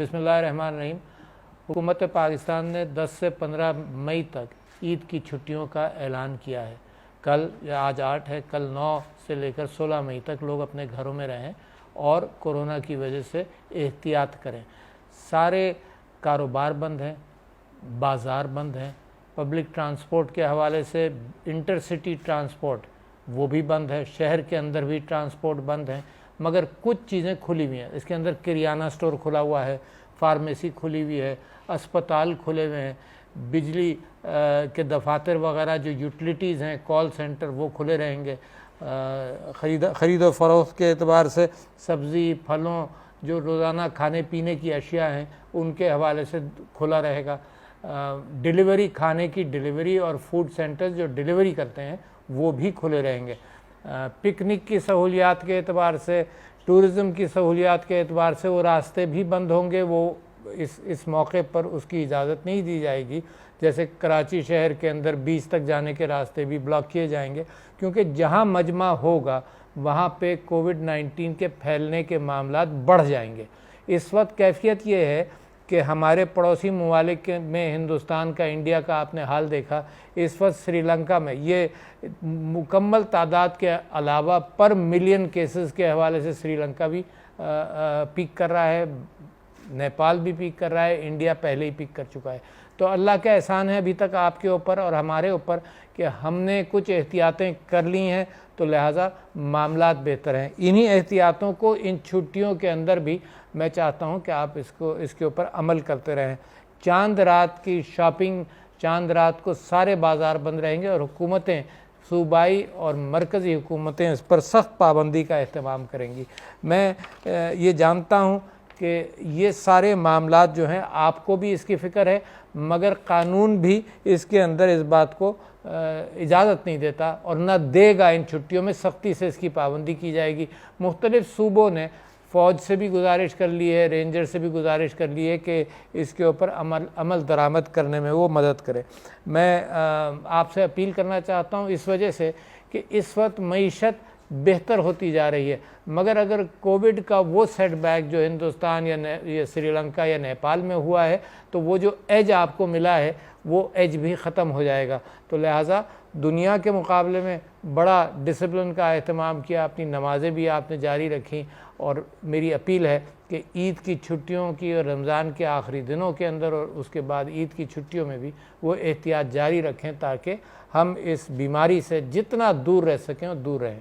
बिस्मिल्लाहिर्रहमानिर्रहीम। हुकूमत पाकिस्तान ने 10 से 15 मई तक ईद की छुट्टियों का ऐलान किया है। कल या आज 8 है, कल 9 से लेकर 16 मई तक लोग अपने घरों में रहें और कोरोना की वजह से एहतियात करें। सारे कारोबार बंद हैं, बाज़ार बंद हैं, पब्लिक ट्रांसपोर्ट के हवाले से इंटरसिटी ट्रांसपोर्ट वो भी बंद है, शहर के अंदर भी ट्रांसपोर्ट बंद हैं, मगर कुछ चीज़ें खुली हुई हैं। इसके अंदर किराना स्टोर खुला हुआ है, फार्मेसी खुली हुई है, अस्पताल खुले हुए हैं, बिजली के दफातर वगैरह जो यूटिलिटीज़ हैं, कॉल सेंटर वो खुले रहेंगे। ख़रीद व फ़रोख्त के एतबार से सब्ज़ी फलों जो रोज़ाना खाने पीने की अशिया हैं उनके हवाले से खुला रहेगा। डिलीवरी खाने की डिलीवरी और फूड सेंटर्स जो डिलीवरी करते हैं वो भी खुले रहेंगे। पिकनिक की सहूलियात के एतबार से, टूरिज़म की सहूलियात के एतबार से वो रास्ते भी बंद होंगे। वो इस मौके पर उसकी इजाज़त नहीं दी जाएगी। जैसे कराची शहर के अंदर बीच तक जाने के रास्ते भी ब्लॉक किए जाएंगे, क्योंकि जहां मजमा होगा वहां पे कोविड-19 के फैलने के मामलात बढ़ जाएंगे। इस वक्त कैफियत ये है कि हमारे पड़ोसी ममालिक में हिंदुस्तान का, इंडिया का आपने हाल देखा। इस वक्त श्रीलंका में ये मुकम्मल तादाद के अलावा पर मिलियन केसेस के हवाले से श्रीलंका भी पीक कर रहा है, नेपाल भी पीक कर रहा है, इंडिया पहले ही पीक कर चुका है। तो अल्लाह का एहसान है अभी तक आपके ऊपर और हमारे ऊपर कि हमने कुछ एहतियातें कर ली हैं, तो लिहाजा मामलात बेहतर हैं। इन्हीं एहतियातों को इन छुट्टियों के अंदर भी मैं चाहता हूं कि आप इसके ऊपर अमल करते रहें। चांद रात की शॉपिंग, चांद रात को सारे बाज़ार बंद रहेंगे और हुकूमतें, सूबाई और मरकज़ी हुकूमतें इस पर सख्त पाबंदी का अहतमाम करेंगी। मैं ये जानता हूँ कि ये सारे मामलात जो हैं आपको भी इसकी फ़िक्र है, मगर कानून भी इसके अंदर इस बात को इजाज़त नहीं देता और न देगा। इन छुट्टियों में सख्ती से इसकी पाबंदी की जाएगी। मुख्तलिफ़ सूबों ने फ़ौज से भी गुजारिश कर ली है, रेंजर से भी गुजारिश कर ली है कि इसके ऊपर अमल दरामद करने में वो मदद करें। मैं आपसे अपील करना चाहता हूँ इस वजह से कि इस वक्त मईशत बेहतर होती जा रही है, मगर अगर कोविड का वो सेटबैक जो हिंदुस्तान या श्रीलंका या नेपाल में हुआ है, तो वो जो एज आपको मिला है वो एज भी ख़त्म हो जाएगा। तो लिहाजा दुनिया के मुकाबले में बड़ा डिसिप्लिन का एहतमाम किया, अपनी नमाज़ें भी आपने जारी रखी। और मेरी अपील है कि ईद की छुट्टियों की और रमज़ान के आखिरी दिनों के अंदर और उसके बाद ईद की छुट्टियों में भी वो एहतियात जारी रखें, ताकि हम इस बीमारी से जितना दूर रह सकें और दूर रहें।